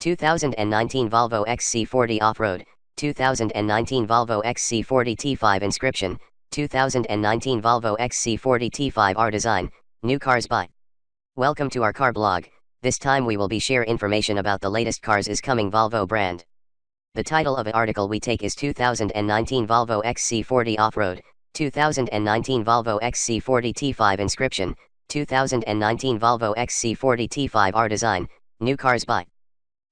2019 Volvo XC40 Off-Road, 2019 Volvo XC40 T5 Inscription, 2019 Volvo XC40 T5 R Design, new cars by. Welcome to our car blog. This time we will be share information about the latest cars is coming Volvo brand. The title of the article we take is 2019 Volvo XC40 Off-Road, 2019 Volvo XC40 T5 Inscription, 2019 Volvo XC40 T5 R Design, new cars by.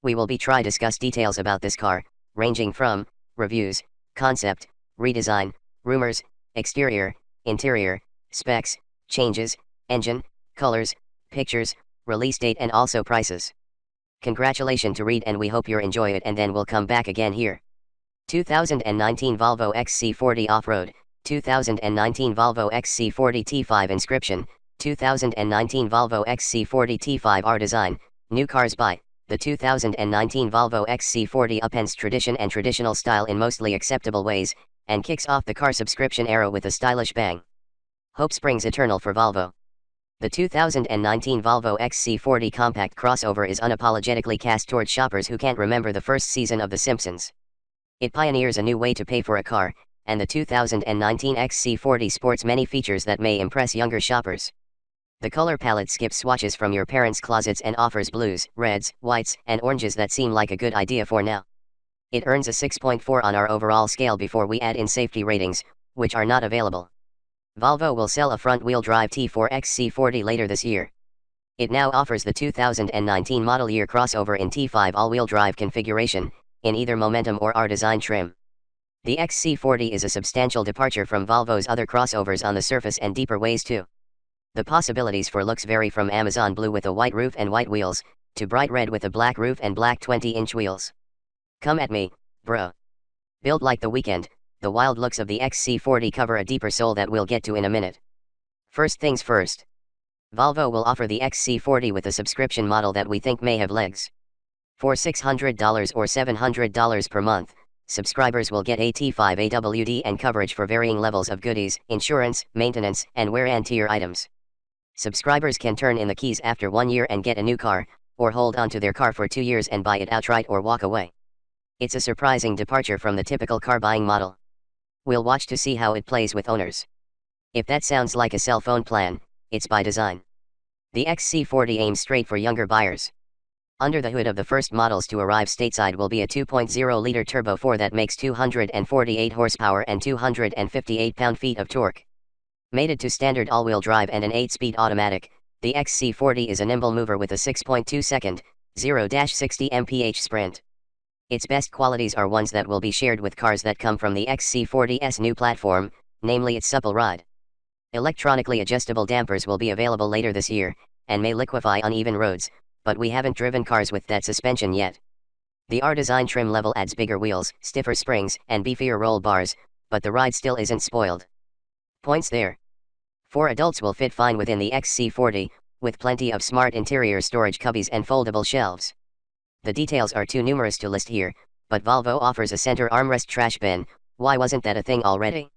We will be try discuss details about this car, ranging from reviews, concept, redesign, rumors, exterior, interior, specs, changes, engine, colors, pictures, release date and also prices. Congratulations to read and we hope you enjoy it and then we'll come back again here. 2019 Volvo XC40 Off-Road, 2019 Volvo XC40 T5 Inscription, 2019 Volvo XC40 T5 R Design, new cars by. The 2019 Volvo XC40 upends tradition and traditional style in mostly acceptable ways, and kicks off the car subscription era with a stylish bang. Hope springs eternal for Volvo. The 2019 Volvo XC40 compact crossover is unapologetically cast towards shoppers who can't remember the first season of The Simpsons. It pioneers a new way to pay for a car, and the 2019 XC40 sports many features that may impress younger shoppers. The color palette skips swatches from your parents' closets and offers blues, reds, whites, and oranges that seem like a good idea for now. It earns a 6.4 on our overall scale before we add in safety ratings, which are not available. Volvo will sell a front-wheel drive T4 XC40 later this year. It now offers the 2019 model year crossover in T5 all-wheel drive configuration, in either Momentum or R Design trim. The XC40 is a substantial departure from Volvo's other crossovers on the surface and deeper ways too. The possibilities for looks vary from Amazon blue with a white roof and white wheels, to bright red with a black roof and black 20-inch wheels. Come at me, bro. Built like the weekend, the wild looks of the XC40 cover a deeper soul that we'll get to in a minute. First things first. Volvo will offer the XC40 with a subscription model that we think may have legs. For $600 or $700 per month, subscribers will get a T5 AWD and coverage for varying levels of goodies, insurance, maintenance, and wear and tear items. Subscribers can turn in the keys after 1 year and get a new car, or hold on to their car for 2 years and buy it outright or walk away. It's a surprising departure from the typical car buying model. We'll watch to see how it plays with owners. If that sounds like a cell phone plan, it's by design. The XC40 aims straight for younger buyers. Under the hood of the first models to arrive stateside will be a 2.0-liter turbo 4 that makes 248 horsepower and 258 pound-feet of torque. Mated to standard all-wheel drive and an 8-speed automatic, the XC40 is a nimble mover with a 6.2-second, 0-60 mph sprint. Its best qualities are ones that will be shared with cars that come from the XC40's new platform, namely its supple ride. Electronically adjustable dampers will be available later this year, and may liquefy uneven roads, but we haven't driven cars with that suspension yet. The R Design trim level adds bigger wheels, stiffer springs, and beefier roll bars, but the ride still isn't spoiled. Points there. 4 adults will fit fine within the XC40, with plenty of smart interior storage cubbies and foldable shelves. The details are too numerous to list here, but Volvo offers a center armrest trash bin. Why wasn't that a thing already?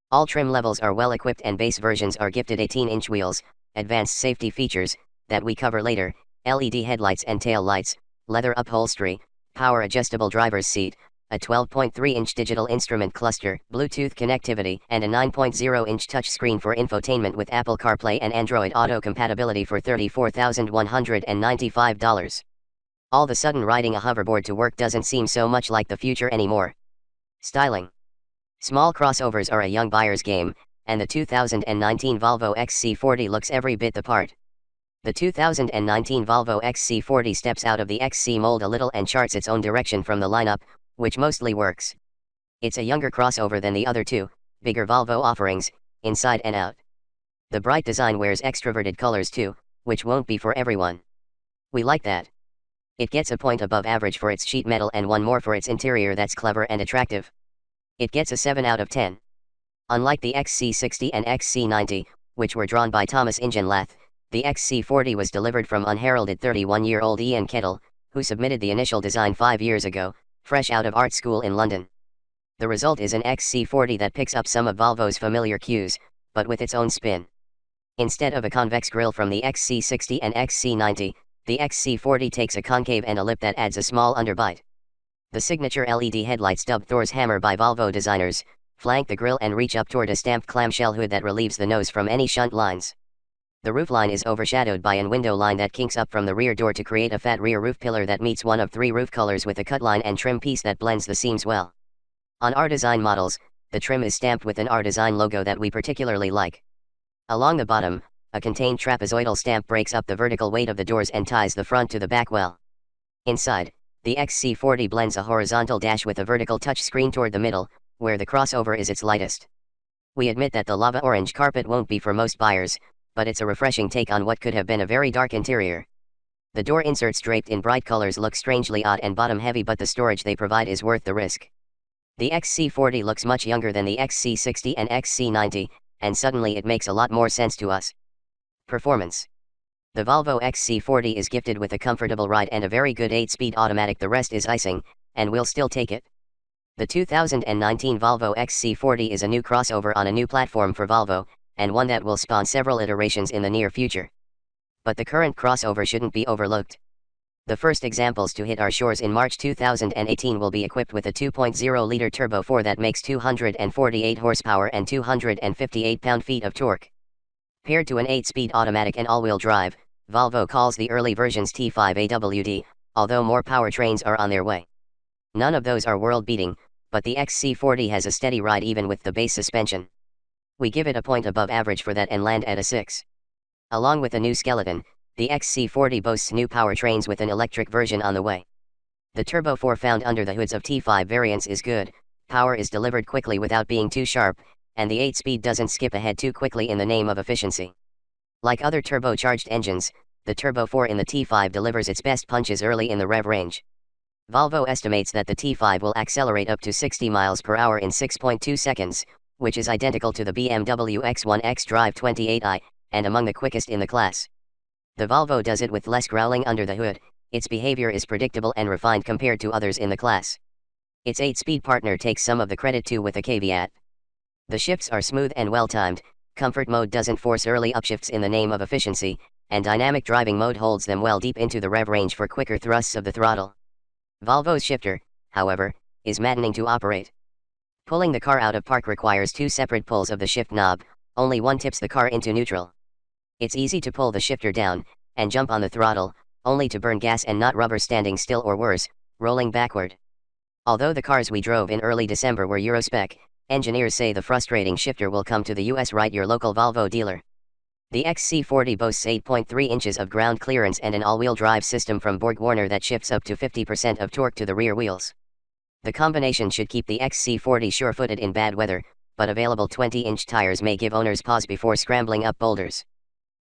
All trim levels are well equipped and base versions are gifted 18-inch wheels, advanced safety features, that we cover later, LED headlights and tail lights, leather upholstery, power adjustable driver's seat, a 12.3-inch digital instrument cluster, Bluetooth connectivity, and a 9.0-inch touchscreen for infotainment with Apple CarPlay and Android Auto compatibility for $34,195. All of a sudden riding a hoverboard to work doesn't seem so much like the future anymore. Styling. Small crossovers are a young buyer's game, and the 2019 Volvo XC40 looks every bit the part. The 2019 Volvo XC40 steps out of the XC mold a little and charts its own direction from the lineup, which mostly works. It's a younger crossover than the other two, bigger Volvo offerings, inside and out. The bright design wears extroverted colors too, which won't be for everyone. We like that. It gets a point above average for its sheet metal and 1 more for its interior that's clever and attractive. It gets a 7 out of 10. Unlike the XC60 and XC90, which were drawn by Thomas Ingenlath, the XC40 was delivered from unheralded 31-year-old Ian Kettle, who submitted the initial design 5 years ago, fresh out of art school in London. The result is an XC40 that picks up some of Volvo's familiar cues, but with its own spin. Instead of a convex grille from the XC60 and XC90, The XC40 takes a concave and a lip that adds a small underbite. The signature LED headlights, dubbed Thor's hammer by Volvo designers, flank the grille and reach up toward a stamped clamshell hood that relieves the nose from any shunt lines. The roofline is overshadowed by an window line that kinks up from the rear door to create a fat rear roof pillar that meets one of 3 roof colors with a cut line and trim piece that blends the seams well. On our design models, the trim is stamped with an R Design logo that we particularly like. Along the bottom, a contained trapezoidal stamp breaks up the vertical weight of the doors and ties the front to the back well. Inside, the XC40 blends a horizontal dash with a vertical touch screen toward the middle, where the crossover is its lightest. We admit that the lava orange carpet won't be for most buyers, but it's a refreshing take on what could have been a very dark interior. The door inserts draped in bright colors look strangely odd and bottom heavy, but the storage they provide is worth the risk. The XC40 looks much younger than the XC60 and XC90, and suddenly it makes a lot more sense to us. Performance. The Volvo XC40 is gifted with a comfortable ride and a very good 8-speed automatic. The rest is icing, and we'll still take it. The 2019 Volvo XC40 is a new crossover on a new platform for Volvo, and one that will spawn several iterations in the near future. But the current crossover shouldn't be overlooked. The first examples to hit our shores in March 2018 will be equipped with a 2.0-liter turbo 4 that makes 248 horsepower and 258 pound-feet of torque. Paired to an 8-speed automatic and all-wheel drive, Volvo calls the early versions T5 AWD, although more powertrains are on their way. None of those are world-beating, but the XC40 has a steady ride even with the base suspension. We give it a point above average for that and land at a 6. Along with a new skeleton, the XC40 boasts new powertrains with an electric version on the way. The Turbo 4 found under the hoods of T5 variants is good, power is delivered quickly without being too sharp, and the 8-speed doesn't skip ahead too quickly in the name of efficiency. Like other turbocharged engines, the Turbo 4 in the T5 delivers its best punches early in the rev range. Volvo estimates that the T5 will accelerate up to 60 miles per hour in 6.2 seconds, which is identical to the BMW X1 xDrive 28i, and among the quickest in the class. The Volvo does it with less growling under the hood. Its behavior is predictable and refined compared to others in the class. Its 8-speed partner takes some of the credit too, with a caveat. The shifts are smooth and well-timed, comfort mode doesn't force early upshifts in the name of efficiency, and dynamic driving mode holds them well deep into the rev range for quicker thrusts of the throttle. Volvo's shifter, however, is maddening to operate. Pulling the car out of park requires 2 separate pulls of the shift knob, only one tips the car into neutral. It's easy to pull the shifter down, and jump on the throttle, only to burn gas and not rubber, standing still or worse, rolling backward. Although the cars we drove in early December were Euro-spec, engineers say the frustrating shifter will come to the US. Right, your local Volvo dealer. The XC40 boasts 8.3 inches of ground clearance and an all-wheel drive system from BorgWarner that shifts up to 50% of torque to the rear wheels. The combination should keep the XC40 sure-footed in bad weather, but available 20-inch tires may give owners pause before scrambling up boulders.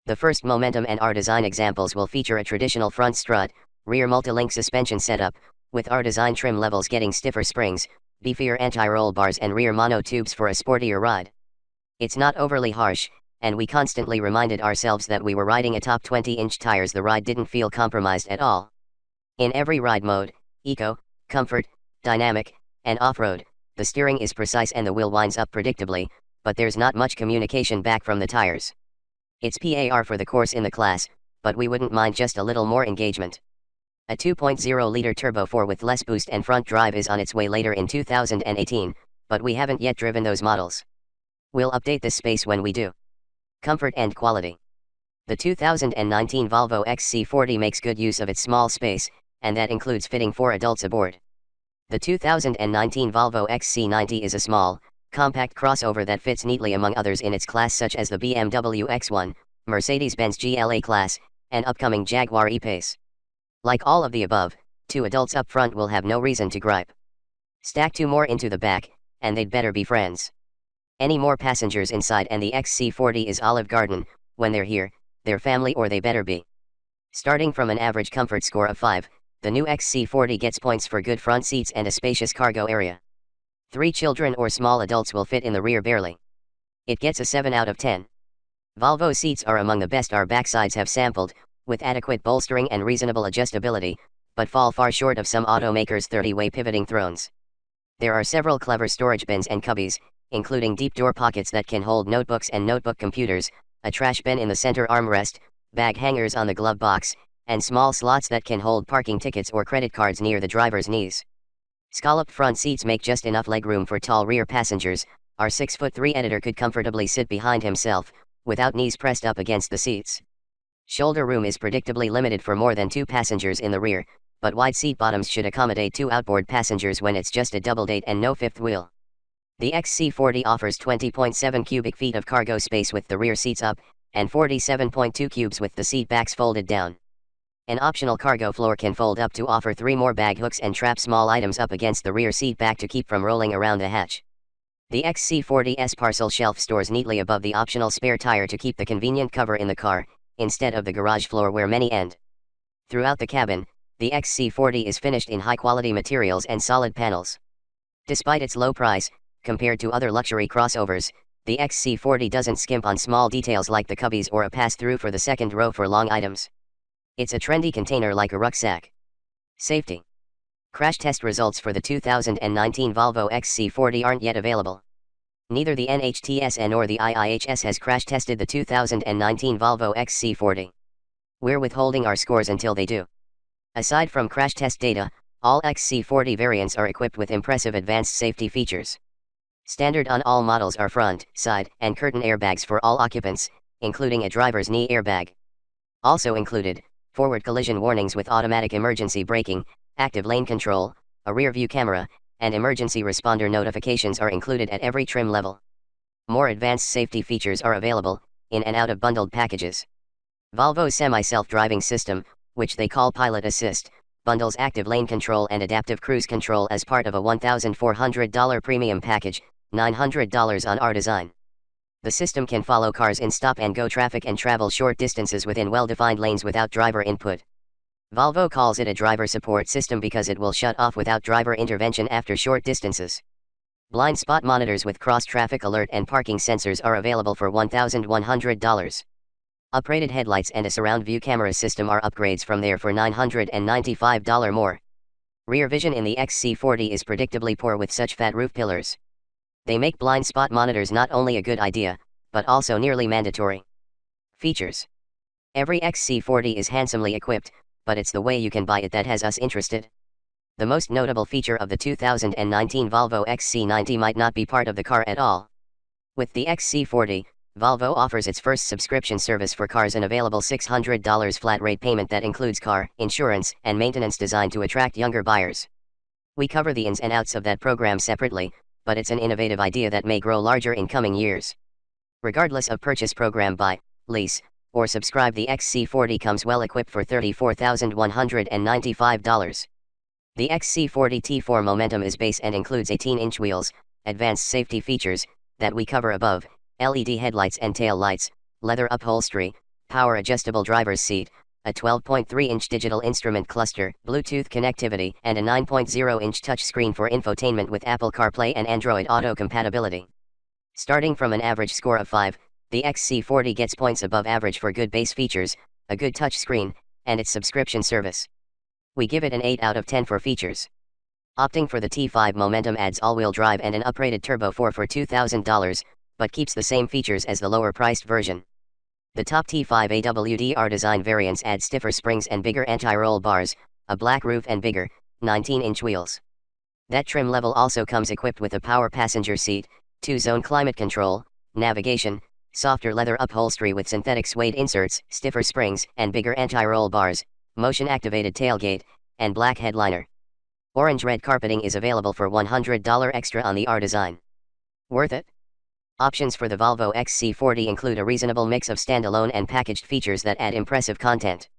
The first Momentum and R Design examples will feature a traditional front strut, rear multi-link suspension setup, with R Design trim levels getting stiffer springs, beefier anti-roll bars and rear mono tubes for a sportier ride. It's not overly harsh, and we constantly reminded ourselves that we were riding atop 20-inch tires. The ride didn't feel compromised at all. In every ride mode, eco, comfort, dynamic, and off-road, the steering is precise and the wheel winds up predictably, but there's not much communication back from the tires. It's par for the course in the class, but we wouldn't mind just a little more engagement. A 2.0-liter Turbo 4 with less boost and front drive is on its way later in 2018, but we haven't yet driven those models. We'll update this space when we do. Comfort and quality. The 2019 Volvo XC40 makes good use of its small space, and that includes fitting 4 adults aboard. The 2019 Volvo XC90 is a small, compact crossover that fits neatly among others in its class, such as the BMW X1, Mercedes-Benz GLA class, and upcoming Jaguar E-Pace. Like all of the above, 2 adults up front will have no reason to gripe. Stack 2 more into the back, and they'd better be friends. Any more passengers inside and the XC40 is Olive Garden. When they're here, they're family, or they better be. Starting from an average comfort score of 5, the new XC40 gets points for good front seats and a spacious cargo area. 3 children or small adults will fit in the rear barely. It gets a 7 out of 10. Volvo seats are among the best our backsides have sampled, with adequate bolstering and reasonable adjustability, but fall far short of some automakers' 30-way pivoting thrones. There are several clever storage bins and cubbies, including deep door pockets that can hold notebooks and notebook computers, a trash bin in the center armrest, bag hangers on the glove box, and small slots that can hold parking tickets or credit cards near the driver's knees. Scalloped front seats make just enough legroom for tall rear passengers. Our 6'3" editor could comfortably sit behind himself, without knees pressed up against the seats. Shoulder room is predictably limited for more than 2 passengers in the rear, but wide seat bottoms should accommodate 2 outboard passengers when it's just a double date and no fifth wheel. The XC40 offers 20.7 cubic feet of cargo space with the rear seats up, and 47.2 cubes with the seat backs folded down. An optional cargo floor can fold up to offer 3 more bag hooks and trap small items up against the rear seat back to keep from rolling around the hatch. The XC40's parcel shelf stores neatly above the optional spare tire to keep the convenient cover in the car, instead of the garage floor where many end. Throughout the cabin, the XC40 is finished in high-quality materials and solid panels. Despite its low price, compared to other luxury crossovers, the XC40 doesn't skimp on small details like the cubbies or a pass-through for the second row for long items. It's a trendy container like a rucksack. Safety. Crash test results for the 2019 Volvo XC40 aren't yet available. Neither the NHTSA nor the IIHS has crash tested the 2019 Volvo XC40. We're withholding our scores until they do. Aside from crash test data, all XC40 variants are equipped with impressive advanced safety features. Standard on all models are front, side, and curtain airbags for all occupants, including a driver's knee airbag. Also included, forward collision warnings with automatic emergency braking, active lane control, a rear-view camera, and emergency responder notifications are included at every trim level. More advanced safety features are available, in and out of bundled packages. Volvo's semi-self-driving system, which they call Pilot Assist, bundles active lane control and adaptive cruise control as part of a $1,400 premium package, $900 on our design. The system can follow cars in stop-and-go traffic and travel short distances within well-defined lanes without driver input. Volvo calls it a driver support system because it will shut off without driver intervention after short distances. Blind spot monitors with cross-traffic alert and parking sensors are available for $1,100. Uprated headlights and a surround view camera system are upgrades from there for $995 more. Rear vision in the XC40 is predictably poor with such fat roof pillars. They make blind spot monitors not only a good idea, but also nearly mandatory. Features. Every XC40 is handsomely equipped, but it's the way you can buy it that has us interested. The most notable feature of the 2019 Volvo XC90 might not be part of the car at all. With the XC40, Volvo offers its first subscription service for cars, an available $600 flat rate payment that includes car, insurance, and maintenance designed to attract younger buyers. We cover the ins and outs of that program separately, but it's an innovative idea that may grow larger in coming years. Regardless of purchase, program, buy, lease, or subscribe, the XC40 comes well equipped for $34,195. The XC40 T4 Momentum is base and includes 18-inch wheels, advanced safety features that we cover above, LED headlights and tail lights, leather upholstery, power adjustable driver's seat, a 12.3-inch digital instrument cluster, Bluetooth connectivity, and a 9.0-inch touchscreen for infotainment with Apple CarPlay and Android Auto compatibility. Starting from an average score of 5, the XC40 gets points above average for good base features, a good touchscreen, and its subscription service. We give it an 8 out of 10 for features. Opting for the T5 Momentum adds all-wheel drive and an uprated Turbo 4 for $2,000, but keeps the same features as the lower-priced version. The top T5 AWDR design variants add stiffer springs and bigger anti-roll bars, a black roof and bigger, 19-inch wheels. That trim level also comes equipped with a power passenger seat, 2-zone climate control, navigation, softer leather upholstery with synthetic suede inserts, stiffer springs, and bigger anti-roll bars, motion-activated tailgate, and black headliner. Orange-red carpeting is available for $100 extra on the R design. Worth it? Options for the Volvo XC40 include a reasonable mix of standalone and packaged features that add impressive content.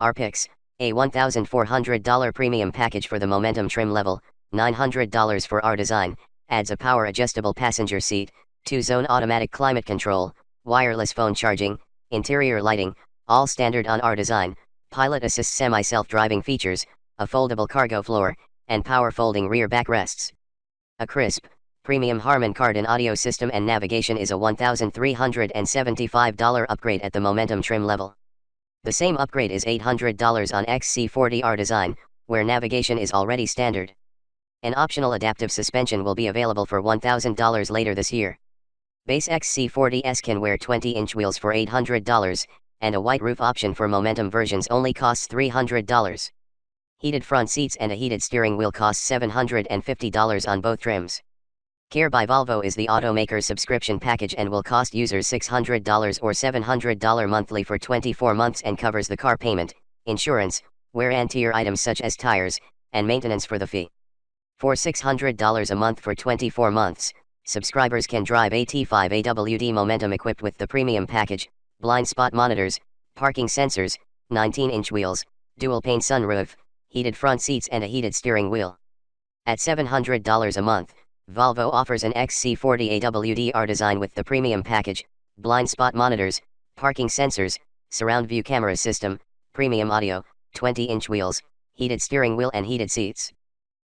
Our picks: a $1,400 premium package for the Momentum trim level, $900 for R design, adds a power adjustable passenger seat, 2-zone automatic climate control, wireless phone charging, interior lighting, all standard on R design, Pilot Assist semi-self-driving features, a foldable cargo floor, and power folding rear backrests. A crisp, premium Harman Kardon audio system and navigation is a $1,375 upgrade at the Momentum trim level. The same upgrade is $800 on XC40 R design, where navigation is already standard. An optional adaptive suspension will be available for $1,000 later this year. Base XC40s can wear 20-inch wheels for $800, and a white roof option for Momentum versions only costs $300. Heated front seats and a heated steering wheel costs $750 on both trims. Care by Volvo is the automaker's subscription package and will cost users $600 or $700 monthly for 24 months and covers the car payment, insurance, wear and tear items such as tires, and maintenance for the fee. For $600 a month for 24 months, subscribers can drive a T5 AWD Momentum equipped with the premium package, blind spot monitors, parking sensors, 19-inch wheels, dual-pane sunroof, heated front seats and a heated steering wheel. At $700 a month, Volvo offers an XC40 AWD R design with the premium package, blind spot monitors, parking sensors, surround view camera system, premium audio, 20-inch wheels, heated steering wheel and heated seats.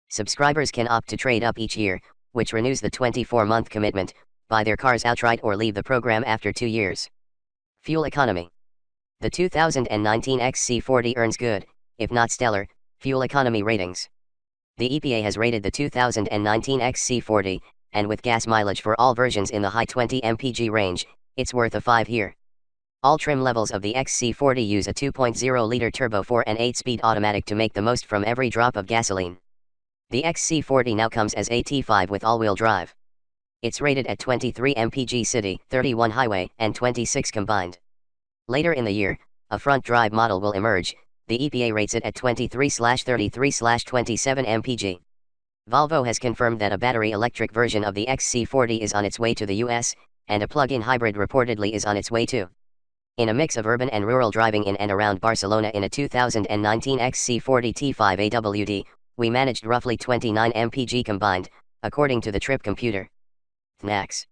Subscribers can opt to trade up each year, which renews the 24-month commitment, buy their cars outright or leave the program after 2 years. Fuel economy. The 2019 XC40 earns good, if not stellar, fuel economy ratings. The EPA has rated the 2019 XC40, and with gas mileage for all versions in the high 20 mpg range, it's worth a 5 here. All trim levels of the XC40 use a 2.0-liter turbo 4 and 8-speed automatic to make the most from every drop of gasoline. The XC40 now comes as a T5 with all-wheel drive. It's rated at 23 mpg city, 31 highway, and 26 combined. Later in the year, a front-drive model will emerge. The EPA rates it at 23/33/27 mpg. Volvo has confirmed that a battery electric version of the XC40 is on its way to the US, and a plug-in hybrid reportedly is on its way too. In a mix of urban and rural driving in and around Barcelona in a 2019 XC40 T5 AWD, we managed roughly 29 mpg combined, according to the trip computer. Thanks.